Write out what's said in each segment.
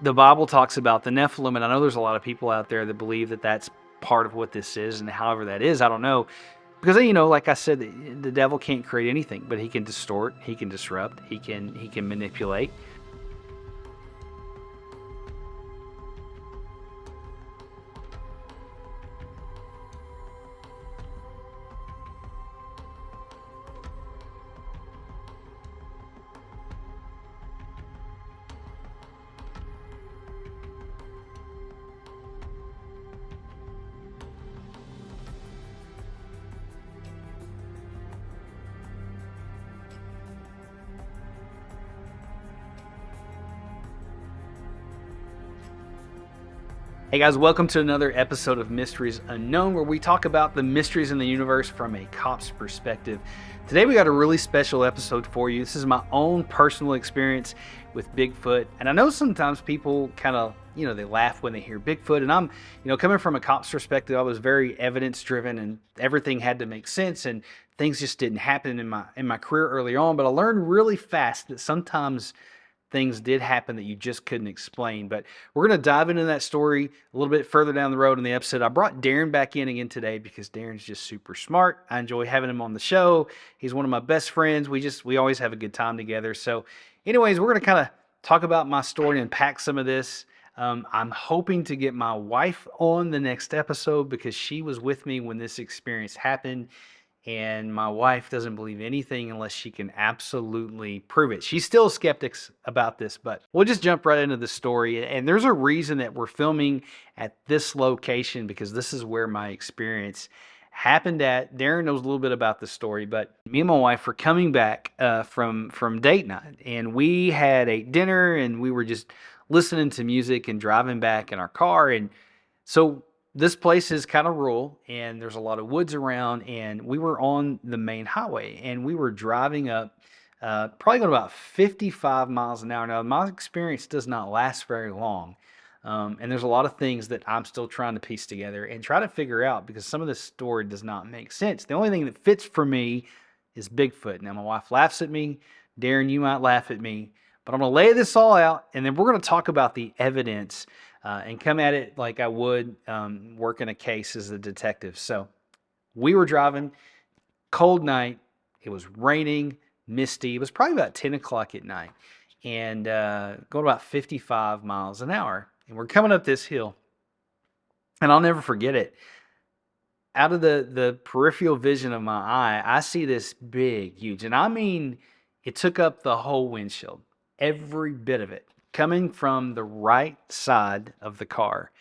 the Bible talks about the Nephilim, and I know there's a lot of people out there that believe that that's part of what this is, and however that is, I don't know. Because like I said, the devil can't create anything, but he can distort, he can disrupt, he can manipulate. Hey guys, welcome to another episode of Mysteries Unknown, where we talk about the mysteries in the universe from a cop's perspective. Today we got a really special episode for you. This is my own personal experience with Bigfoot. And I know sometimes people kind of, they laugh when they hear Bigfoot. And I'm, coming from a cop's perspective, I was very evidence driven and everything had to make sense. And things just didn't happen in my career early on. But I learned really fast that sometimes things did happen that you just couldn't explain. But we're going to dive into that story a little bit further down the road in the episode. I brought Darren back in again today because Darren's just super smart. I enjoy having him on the show. He's one of my best friends. We always have a good time together. So anyways, we're going to kind of talk about my story and unpack some of this. I'm hoping to get my wife on the next episode because she was with me when this experience happened. And my wife doesn't believe anything unless she can absolutely prove it. She's still skeptics about this, but we'll just jump right into the story. And there's a reason that we're filming at this location because this is where my experience happened at. Darren knows a little bit about the story, but me and my wife were coming back from date night, and we had ate dinner, and we were just listening to music and driving back in our car. And so this place is kind of rural and there's a lot of woods around, and we were on the main highway and we were driving up probably going about 55 miles an hour. Now my experience does not last very long, and there's a lot of things that I'm still trying to piece together and try to figure out because some of this story does not make sense. The only thing that fits for me is Bigfoot. Now my wife laughs at me. Darren, you might laugh at me, but I'm going to lay this all out, and then we're going to talk about the evidence and come at it like I would working a case as a detective. So we were driving, cold night. It was raining, misty. It was probably about 10 o'clock at night, and going about 55 miles an hour. And we're coming up this hill, and I'll never forget it. Out of the peripheral vision of my eye, I see this big, huge, and I mean, it took up the whole windshield, every bit of it, coming from the right side of the car.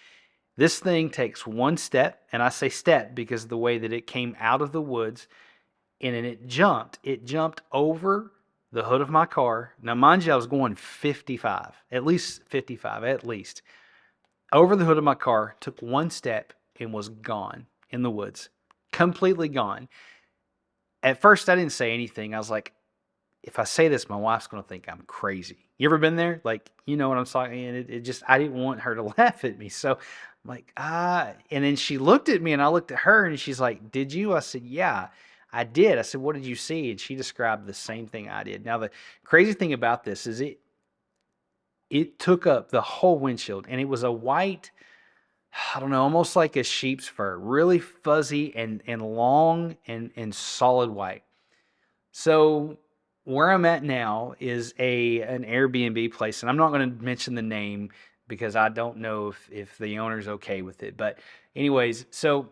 This thing takes one step, and I say step because of the way that it came out of the woods, and then it jumped. It jumped over the hood of my car. Now, mind you, I was going 55, at least 55, at least. Over the hood of my car, took one step, and was gone in the woods. Completely gone. At first, I didn't say anything. I was like, if I say this, my wife's going to think I'm crazy. You ever been there? Like, you know what I'm talking? And it just, I didn't want her to laugh at me. So I'm like, and then she looked at me and I looked at her and she's like, did you? I said, yeah, I did. I said, what did you see? And she described the same thing I did. Now, the crazy thing about this is it took up the whole windshield, and it was a white, I don't know, almost like a sheep's fur, really fuzzy and long and solid white. So where I'm at now is an Airbnb place, and I'm not going to mention the name because I don't know if the owner's okay with it. But anyways, so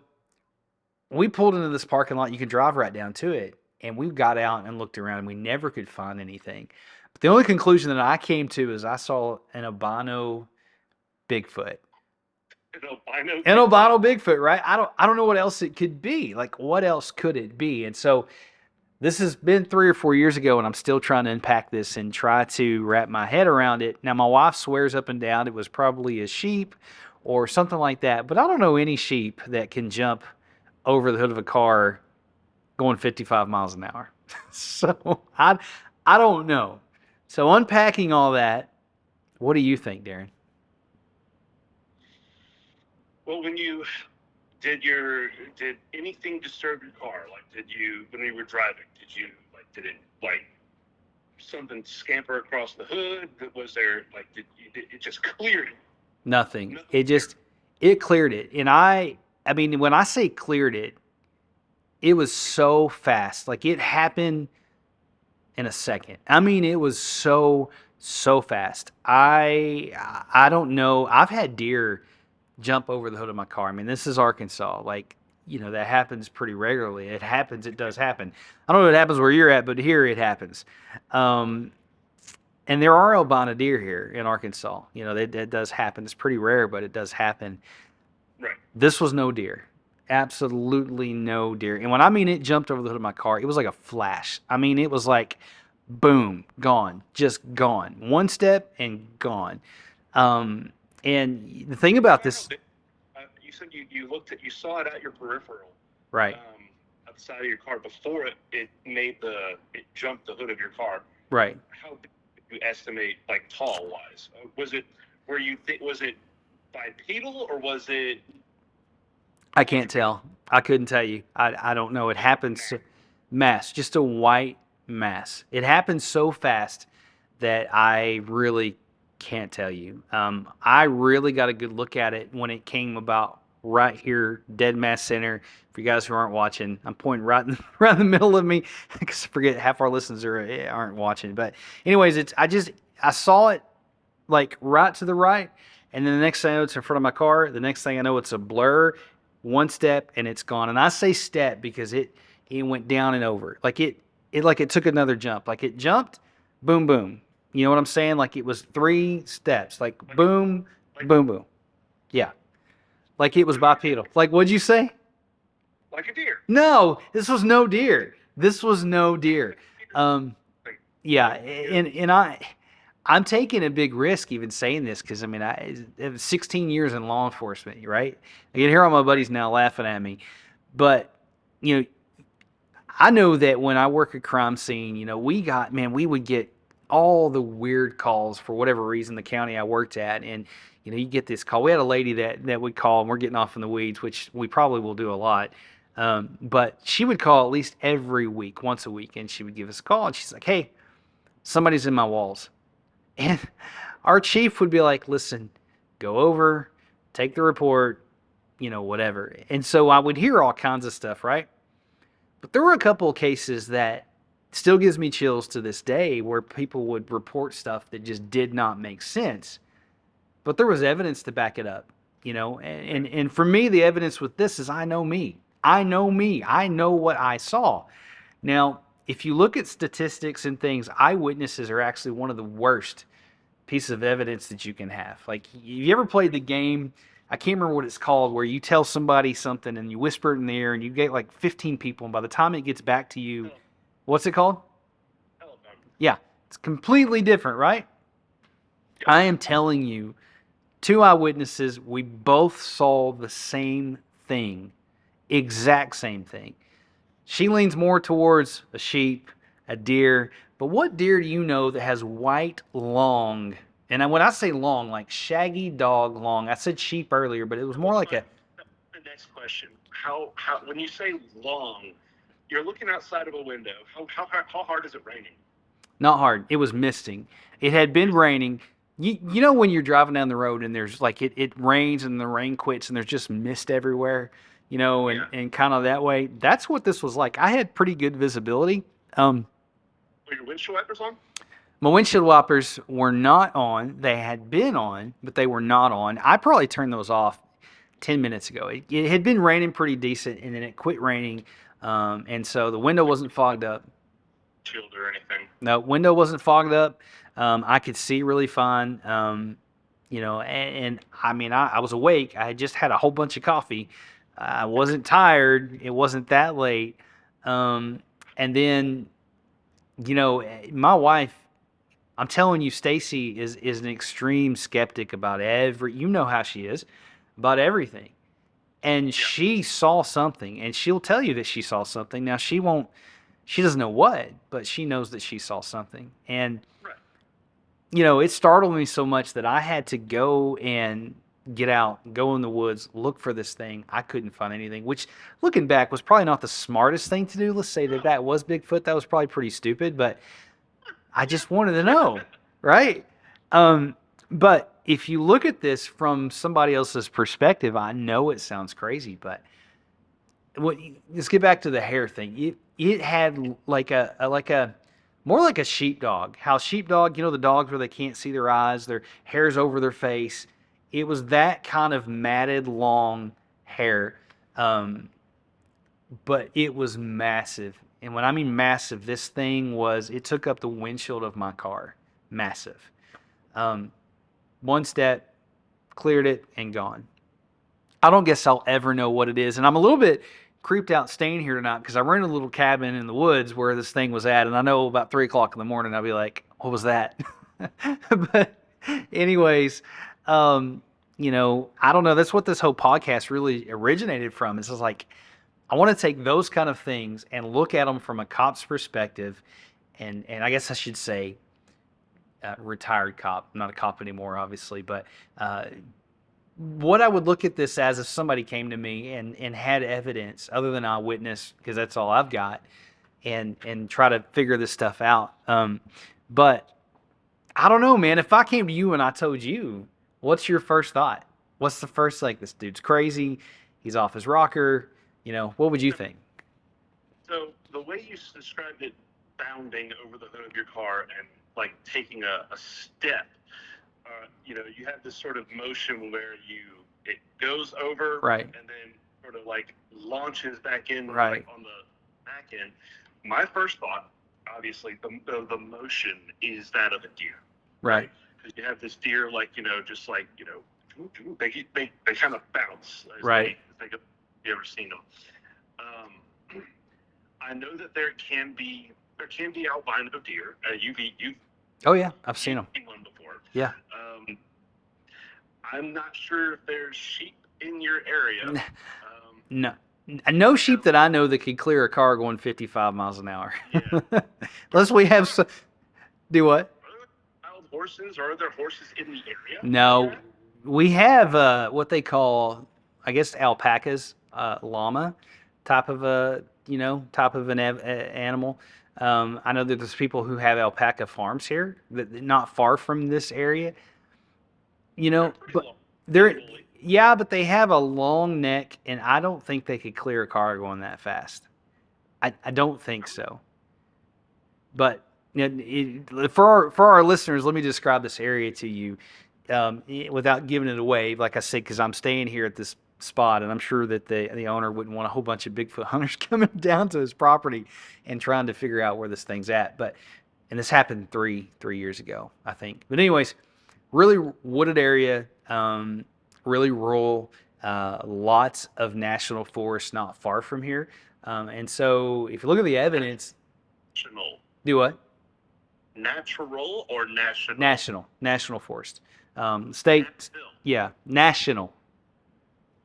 we pulled into this parking lot. You can drive right down to it, and we got out and looked around, and we never could find anything. But the only conclusion that I came to is I saw an albino Bigfoot. An albino Bigfoot, right? I don't know what else it could be. Like, what else could it be? And so this has been 3 or 4 years ago, and I'm still trying to unpack this and try to wrap my head around it. Now, my wife swears up and down it was probably a sheep or something like that, but I don't know any sheep that can jump over the hood of a car going 55 miles an hour. So I don't know. So unpacking all that, what do you think, Darren? Well, did anything disturb your car? Like, when you were driving, did you, like, did it, like, something scamper across the hood? Was there like did it just cleared it? Nothing. Nothing It was there. just it cleared it. And I mean when I say cleared it, it was so fast. Like it happened in a second. I mean it was so fast. I don't know. I've had deer jump over the hood of my car. I mean, this is Arkansas. Like, that happens pretty regularly. It happens. It does happen. I don't know if it happens where you're at, but here it happens. Um, and there are albino deer here in Arkansas. That does happen. It's pretty rare, but it does happen. Right. This was no deer. Absolutely no deer. And when I mean it jumped over the hood of my car, it was like a flash. I mean, it was like, boom, gone, just gone. One step and gone. Um, and the thing about I don't know. this, You said you saw it at your peripheral, right, at the side of your car before it jumped the hood of your car. right. How big did you estimate, like tall wise? Was it bipedal or was it I can't quadrupedal? tell. I couldn't tell you. I don't know. It Just happens mass, just a white mass. It happens so fast that I really can't tell you. I really got a good look at it when it came about right here, Dead Mass Center. For you guys who aren't watching, I'm pointing right in the middle of me because I forget half our listeners aren't watching. But anyways, I saw it like right to the right, and then the next thing I know it's in front of my car. The next thing I know it's a blur, one step and it's gone. And I say step because it went down and over. Like it took another jump. Like it jumped, boom boom. You know what I'm saying? Like it was three steps. Like Like a boom, like boom boom. Yeah. Like it was bipedal. Like what'd you say? like a deer. No, this was no deer. This was no deer. Like a deer. Um, Like, yeah, like yeah. and I'm taking a big risk even saying this because I mean it was 16 years in law enforcement, right? I can hear all my Right. buddies now laughing at me, but you know I know that when I work a crime scene, we would get all the weird calls for whatever reason the county I worked at, and you get this call. We had a lady that would call, and we're getting off in the weeds, which we probably will do a lot. But she would call at least every week, once a week, and she would give us a call, and she's like, "Hey, somebody's in my walls." And our chief would be like, listen, go over, take the report, whatever. And so I would hear all kinds of stuff, right? But there were a couple of cases that still gives me chills to this day where people would report stuff that just did not make sense. But there was evidence to back it up, Right. and for me, the evidence with this is I know me. I know me. I know what I saw. Now, if you look at statistics and things, eyewitnesses are actually one of the worst piece of evidence that you can have. Like, you ever played the game? I can't remember what it's called, where you tell somebody something and you whisper it in the air and you get like 15 people, and by the time it gets back to you, Tele- what's it called? Telephone. Yeah, it's completely different, right? Yep. I am telling you, two eyewitnesses, we both saw the same thing, exact same thing. She leans more towards a sheep, a deer. But what deer do you know that has white, long, and when I say long, like shaggy dog long? I said sheep earlier, but it was That more was like my a the next question. How when you say long, you're looking outside of a window. How hard is it raining? not hard. It was misting. It had been Misty. raining. You know when you're driving down the road and there's like it rains and the rain quits and there's just mist everywhere, and, Yeah. and kind of that way. That's what this was like. I had pretty good visibility. Um, Were your windshield wipers on? My windshield wipers were not on. They had been on, but they were not on. I probably turned those off 10 minutes ago. It had been raining pretty decent, and then it quit raining. And so the window Like wasn't fogged up. shield or anything? No, window wasn't fogged up. I could see really fine. And I mean, I was awake. I had just had a whole bunch of coffee. I wasn't tired. It wasn't that late. Um, and then, my wife, I'm telling you, Stacy is an extreme skeptic about you know how she is about everything. And Yeah. she saw something, and she'll tell you that she saw something. Now she doesn't know what, but she knows that she saw something. And Right. it startled me so much that I had to go and get out, go in the woods, look for this thing. I couldn't find anything, which looking back was probably not the smartest thing to do. Let's say that No. that was Bigfoot. That was probably pretty stupid, but I just wanted to know, right? Um, but if you look at this from somebody else's perspective, I know it sounds crazy, but what, let's get back to the hair thing. It had like a more like a sheepdog. How sheepdog, the dogs where they can't see their eyes, their hair's over their face. It was that kind of matted long hair, um, but it was massive. And when I mean massive, this thing was it took up the windshield of my car. Massive. Um, One step, cleared it, and gone. I don't guess I'll ever know what it is. And I'm a little bit creeped out staying here tonight because I rented a little cabin in the woods where this thing was at. And I know about 3 o'clock in the morning, I'll be like, what was that? But, anyways, um, I don't know. That's what this whole podcast really originated from. It's just like, I want to take those kind of things and look at them from a cop's perspective. And I guess I should say, retired cop. I'm not a cop anymore, obviously, but what I would look at this as if somebody came to me and had evidence other than eyewitness, because that's all I've got, and try to figure this stuff out. But I don't know, man. If I came to you and I told you, what's your first thought? What's the first, like, this dude's crazy, he's off his rocker, what would you think? So the way you described it, bounding over the hood of your car and like taking a step, you have this sort of motion where it goes over, Right. and then sort of like launches back in, Right. like on the back end. My first thought, obviously, the motion is that of a deer, Right. because you have this deer, like, just like, they kind of bounce. Right. You ever seen them? I know that there can be albino deer. You've Oh yeah, I've seen them. seen one before. Yeah. I'm not sure if there's sheep in your area. No. No sheep that I know that could clear a car going 55 miles an hour. Yeah. Unless we have some. Do what? Are there wild horses, or are there horses in the area? No. We have what they call, I guess, alpacas, llama type of an animal. I know that there's people who have alpaca farms here, not far from this area. But they're, yeah, but they have a long neck, and I don't think they could clear a car going that fast. I don't think so. But for our listeners, let me describe this area to you without giving it away. Like I said, because I'm staying here at this spot, and I'm sure that the owner wouldn't want a whole bunch of Bigfoot hunters coming down to his property and trying to figure out where this thing's at. And this happened three years ago, I think. But anyways, really wooded area, really rural, lots of national forests not far from here. And so if you look at the evidence. National. Do what? Natural or national? National forest. State. Yeah, national.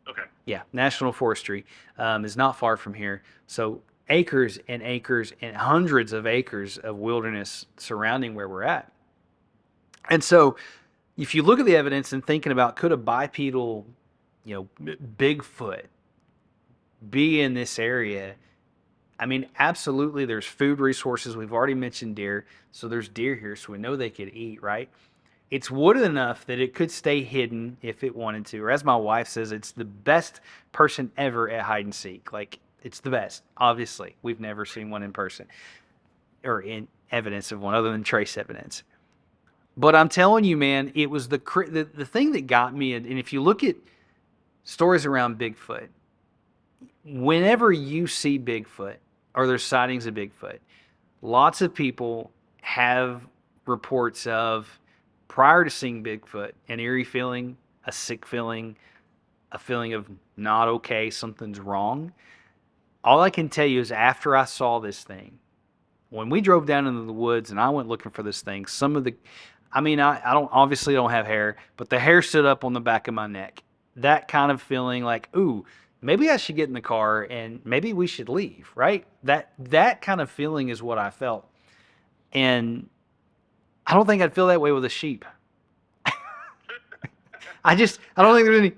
Okay. Yeah, national forestry is not far from here. So acres and acres and hundreds of acres of wilderness surrounding where we're at. And so if you look at the evidence and thinking about, could a bipedal, Bigfoot be in this area? I mean, absolutely, there's food resources. We've already mentioned deer. So there's deer here, so we know they could eat, right? It's wooded enough that it could stay hidden if it wanted to. Or as my wife says, it's the best person ever at hide and seek. Like, it's the best. Obviously, we've never seen one in person or in evidence of one other than trace evidence. But I'm telling you, man, it was the thing that got me. And if you look at stories around Bigfoot, whenever you see Bigfoot or there's sightings of Bigfoot, lots of people have reports of, prior to seeing Bigfoot, an eerie feeling, a sick feeling, a feeling of not okay, something's wrong. All I can tell you is after I saw this thing, when we drove down into the woods and I went looking for this thing, I don't have hair, but the hair stood up on the back of my neck. That kind of feeling like, ooh, maybe I should get in the car and maybe we should leave, right? That kind of feeling is what I felt. And I don't think I'd feel that way with a sheep. I don't think there's any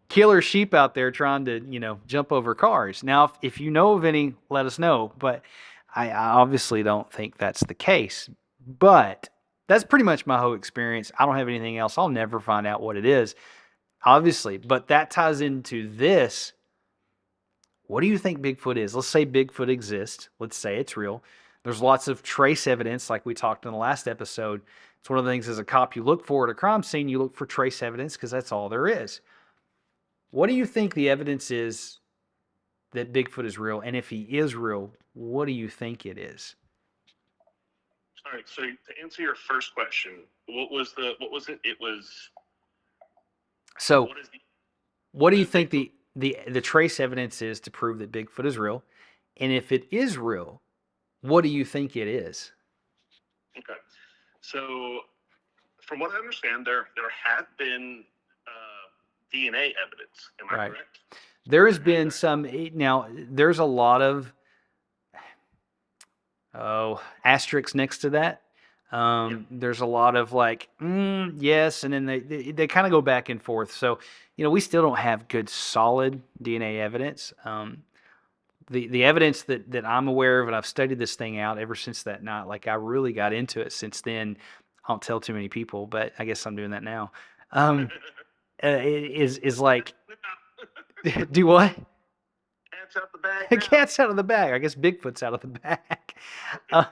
killer sheep out there trying to, jump over cars. Now, if you know of any, let us know. But I obviously don't think that's the case. But that's pretty much my whole experience. I don't have anything else. I'll never find out what it is, obviously. But that ties into this. What do you think Bigfoot is? Let's say Bigfoot exists. Let's say it's real. There's lots of trace evidence, like we talked in the last episode. It's one of the things as a cop you look for at a crime scene, you look for trace evidence because that's all there is. What do you think the evidence is that Bigfoot is real? And if he is real, what do you think it is? All right. So to answer your first question, what was it? It was So, what is the what do what you is think Bigfoot? the trace evidence is to prove that Bigfoot is real? And if it is real, what do you think it is? Okay. So from what I understand, there have been DNA evidence. Am I Right. correct? There has been some now. There's a lot of asterisks next to that. Yep. There's a lot of like, yes, and then they kind of go back and forth. So, we still don't have good solid DNA evidence. The evidence that I'm aware of, and I've studied this thing out ever since that night. Like I really got into it since then. I don't tell too many people, but I guess I'm doing that now. Is like, do what? Cat's out the bag The now. cat's out of the bag. I guess Bigfoot's out of the bag. Uh,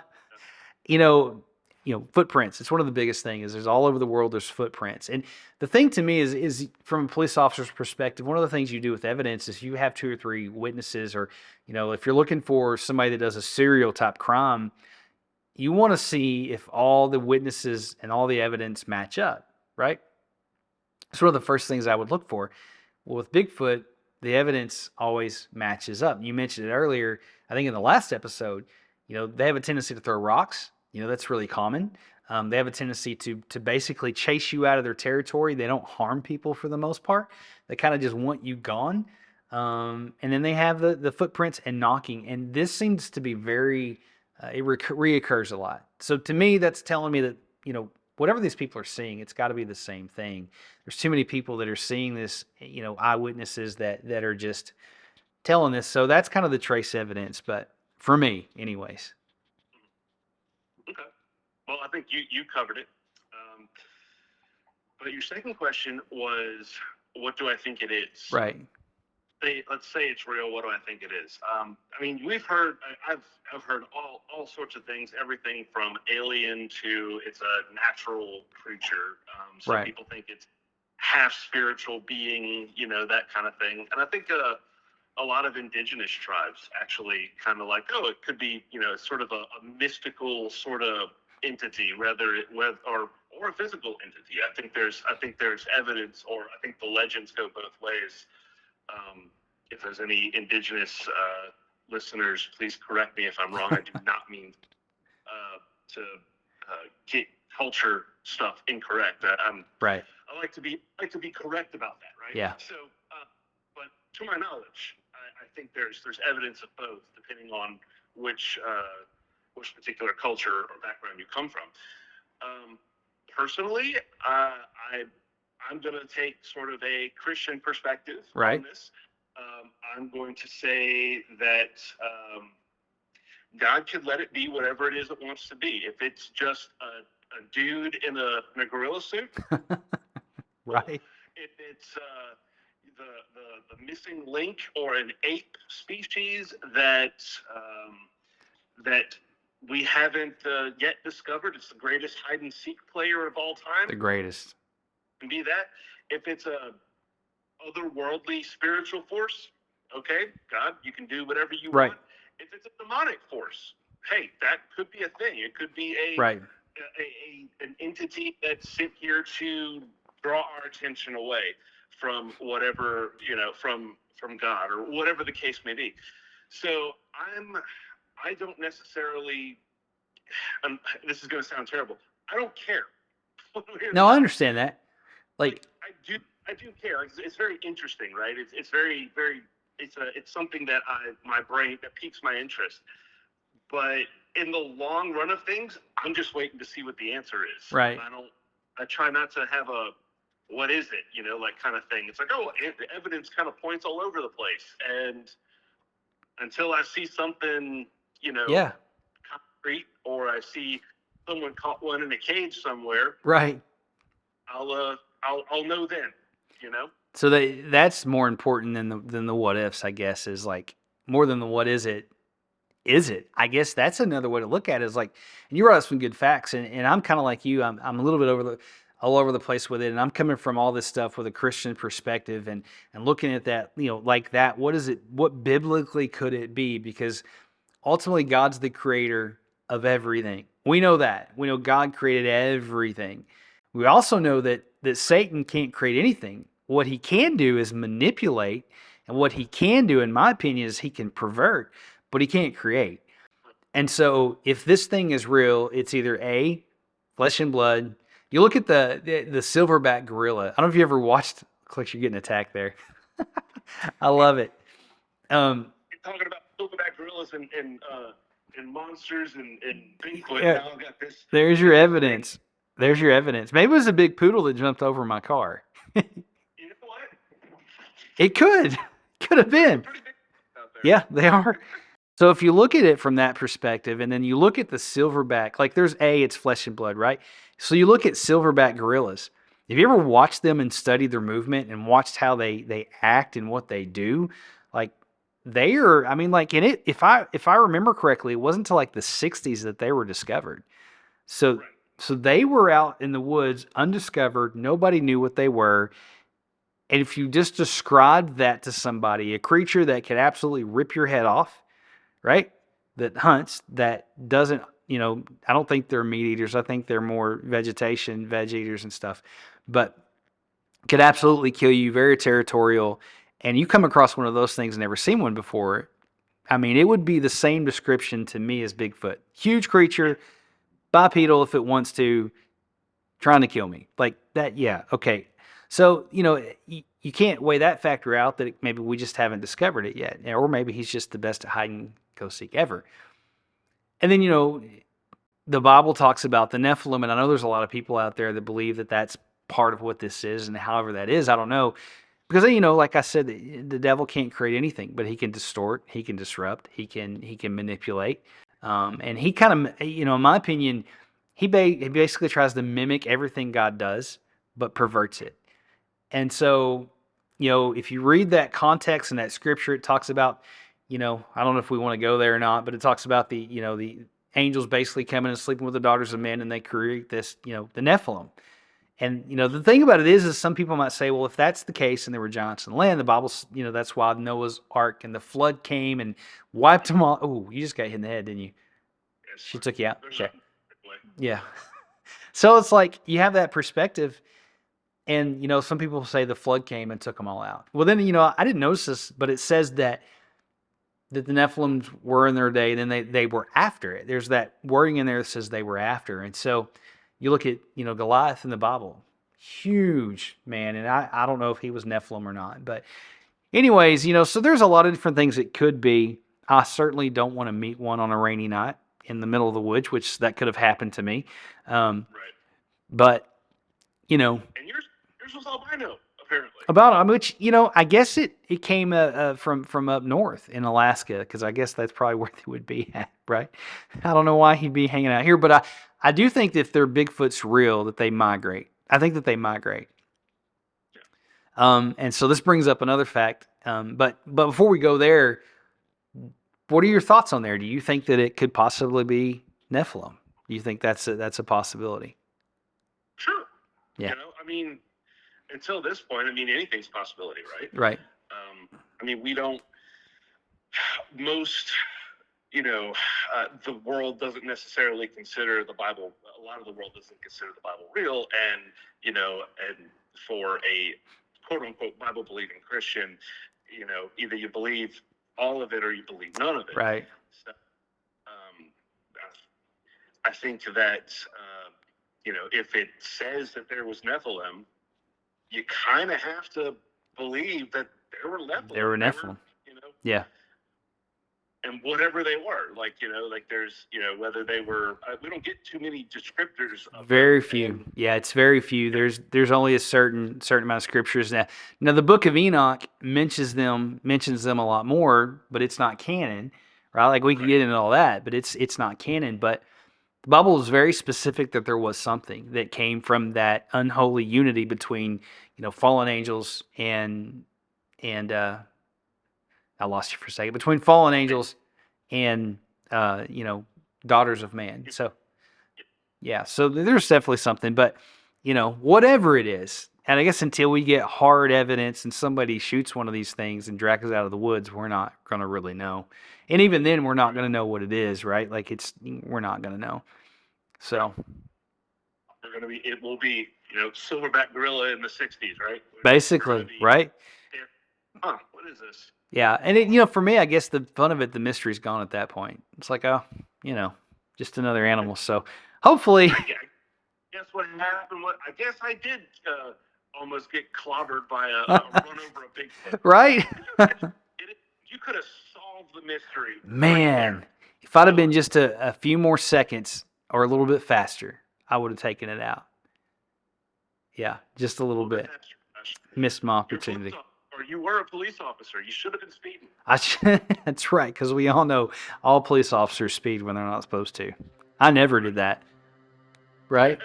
you know, footprints. It's one of the biggest things. Is there's all over the world. There's footprints, and the thing to me is from a police officer's perspective. One of the things you do with evidence is you have 2 or 3 witnesses, or if you're looking for somebody that does a serial type crime, you want to see if all the witnesses and all the evidence match up, right? It's one of the first things I would look for. Well, with Bigfoot, the evidence always matches up. You mentioned it earlier, I think in the last episode, they have a tendency to throw rocks. That's really common. They have a tendency to basically chase you out of their territory. They don't harm people for the most part. They kind of just want you gone. And then they have the footprints and knocking. And this seems to be very, it reoccurs a lot. So to me, that's telling me that, whatever these people are seeing, it's got to be the same thing. There's too many people that are seeing this, eyewitnesses that are just telling this. So that's kind of the trace evidence, but for me, anyways. Okay. Well, I think you covered it. But your second question was, what do I think it is? Right. Let's say it's real. What do I think it is? I mean, I've heard all sorts of things. Everything from alien to it's a natural creature. Some Right. people think it's half spiritual being, that kind of thing. And I think a lot of indigenous tribes actually kind of like, oh, it could be, sort of a mystical sort of entity, rather or a physical entity. I think there's evidence, or I think the legends go both ways. If there's any indigenous listeners, please correct me if I'm wrong. I do not mean to get culture stuff incorrect. Right. I like to be correct about that, right? Yeah. So, but to my knowledge, I think there's evidence of both, depending on which particular culture or background you come from. Personally, I'm going to take sort of a Christian perspective Right. on this. I'm going to say that God could let it be whatever it is it wants to be. If it's just a dude in a gorilla suit, Right. if it's the missing link or an ape species that we haven't yet discovered, it's the greatest hide and seek player of all time. The greatest. Can be that. If it's a otherworldly spiritual force, okay, God, you can do whatever you Right. want. If it's a demonic force, hey, that could be a thing. It could be Right. an entity that's sent here to draw our attention away from whatever, from God or whatever the case may be. So I don't necessarily, this is going to sound terrible, I don't care. No, I understand that. Like I do care. It's very interesting, right? It's very, very, it's something that my brain, that piques my interest. But in the long run of things, I'm just waiting to see what the answer is. Right. I try not to have a, what is it, like kind of thing. It's like, oh, the evidence kind of points all over the place. And until I see something, Yeah. concrete, or I see someone caught one in a cage somewhere, Right. I'll know then, you know. So that's more important than the what ifs, I guess, is like more than the what is it. Is it? I guess that's another way to look at it is like, and you brought up some good facts, and I'm kind of like you. I'm a little bit all over the place with it, and I'm coming from all this stuff with a Christian perspective, and looking at that, like that. What is it? What biblically could it be? Because ultimately, God's the creator of everything. We know that. We know God created everything. We also know that Satan can't create anything. What he can do is manipulate, and what he can do, in my opinion, is he can pervert, but he can't create. And so, if this thing is real, it's either A, flesh and blood. You look at the silverback gorilla. I don't know if you ever watched. Looks like you're getting attacked there. I love it. You're talking about silverback gorillas and monsters and Bigfoot. Yeah, Now I've got this. there's your evidence. There's your evidence. Maybe it was a big poodle that jumped over my car. You know what? It could have They're been. pretty big out there. Yeah, they are. So if you look at it from that perspective, and then you look at the silverback, like there's it's flesh and blood, right? So you look at silverback gorillas. Have you ever watched them and studied their movement and watched how they act and what they do? Like they are, I mean, like in it, if I remember correctly, it wasn't until like the 60s that they were discovered. So Right. so they were out in the woods undiscovered. Nobody knew what they were. And if you just described that to somebody, a creature that could absolutely rip your head off, right? That hunts, that doesn't, I don't think they're meat eaters. I think they're more vegetation, veg eaters and stuff, but could absolutely kill you, very territorial. And you come across one of those things, never seen one before. I mean, it would be the same description to me as Bigfoot. Huge creature, bipedal if it wants to, trying to kill me. Like that, yeah, okay. So, you can't weigh that factor out that maybe we just haven't discovered it yet. Or maybe he's just the best at hide and go seek ever. And then, the Bible talks about the Nephilim, and I know there's a lot of people out there that believe that that's part of what this is, and however that is, I don't know. Because, like I said, the devil can't create anything, but he can distort, he can disrupt, he can manipulate. And he kind of, in my opinion, he basically tries to mimic everything God does, but perverts it. And so, if you read that context and that scripture, it talks about, I don't know if we want to go there or not, but it talks about the angels basically coming and sleeping with the daughters of men, and they create this, the Nephilim. And, the thing about it is some people might say, well, if that's the case and there were giants in the land, the Bible's, that's why Noah's ark and the flood came and wiped them all. Oh, you just got hit in the head, didn't you? Yes, She took you out? there's Okay. a- Yeah. So it's like you have that perspective, and some people say the flood came and took them all out. Well, then I didn't notice this, but it says that the Nephilims were in their day, then they were after it. There's that wording in there that says they were after, and so you look at Goliath in the Bible, huge man, and I don't know if he was Nephilim or not, but anyways, so there's a lot of different things it could be. I certainly don't want to meet one on a rainy night in the middle of the woods, which that could have happened to me. Right. But, And yours was albino, apparently. about which, I guess it came from up north in Alaska, because I guess that's probably where they would be at, right? I don't know why he'd be hanging out here, but I do think that if their Bigfoot's real, that they migrate. I think that they migrate. And so this brings up another fact. But before we go there, what are your thoughts on there? Do you think that it could possibly be Nephilim? Do you think that's a possibility? Sure. Yeah. I mean, until this point, anything's a possibility, right? Right. We don't. Most, the world doesn't necessarily consider the Bible. A lot of the world doesn't consider the Bible real, and and for a quote unquote Bible believing Christian, either you believe all of it or you believe none of it. Right. So, I think that if it says that there was Nephilim, you kind of have to believe that there were Nephilim. There were Nephilim. Yeah. And whatever they were, there's, whether they were, we don't get too many descriptors. Very few. Yeah, it's very few. There's only a certain amount of scriptures now. Now the Book of Enoch mentions them a lot more, but it's not canon, right? Like we can get into all that, but it's not canon. But The Bible was very specific that there was something that came from that unholy unity between, fallen angels and I lost you for a second, between fallen angels and uh, you know, daughters of man. So yeah, so there's definitely something, but whatever it is, and I guess until we get hard evidence and somebody shoots one of these things and drags us out of the woods, we're not gonna really know. And even then, we're not gonna know what it is, right? Like we're not gonna know. So it will be, silverback gorilla in the '60s, right? basically, right? Huh? What is this? Yeah, and for me, I guess the fun of it, the mystery's gone at that point. It's like, oh, just another animal. So hopefully, Guess what happened? I guess I did almost get clobbered by a run over a Bigfoot. right? You could have solved the mystery. Man, right, if I'd have been just a few more seconds or a little bit faster, I would have taken it out. Yeah, just a little bit. Missed my opportunity. Or you were a police officer. You should have been speeding. That's right, because we all know all police officers speed when they're not supposed to. I never did that. Right?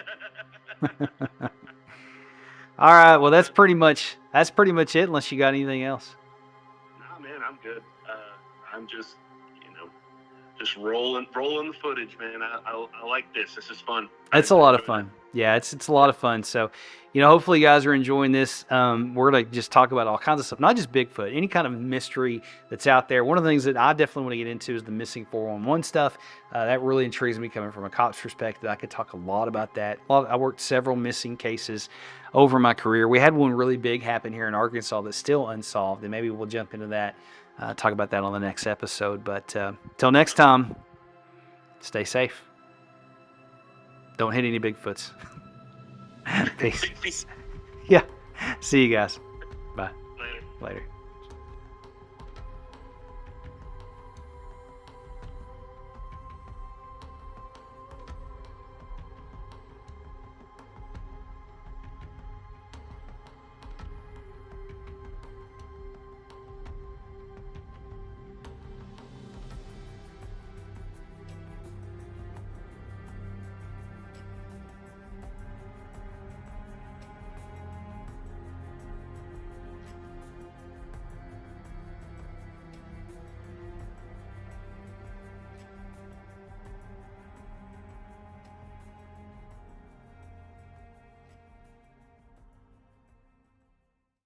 All right. Well, that's pretty much it. Unless you got anything else. Nah, man, I'm good. I'm just, just rolling the footage, man. I like this. This is fun. It's a lot of fun. Yeah, it's a lot of fun. So, hopefully you guys are enjoying this. We're going to just talk about all kinds of stuff, not just Bigfoot, any kind of mystery that's out there. One of the things that I definitely want to get into is the missing 411 stuff. That really intrigues me coming from a cop's perspective. I could talk a lot about that. I worked several missing cases over my career. We had one really big happen here in Arkansas that's still unsolved, and maybe we'll jump into that, talk about that on the next episode. But till next time, stay safe. Don't hit any Bigfoots. Peace. Yeah. See you guys. Bye. Later. Later.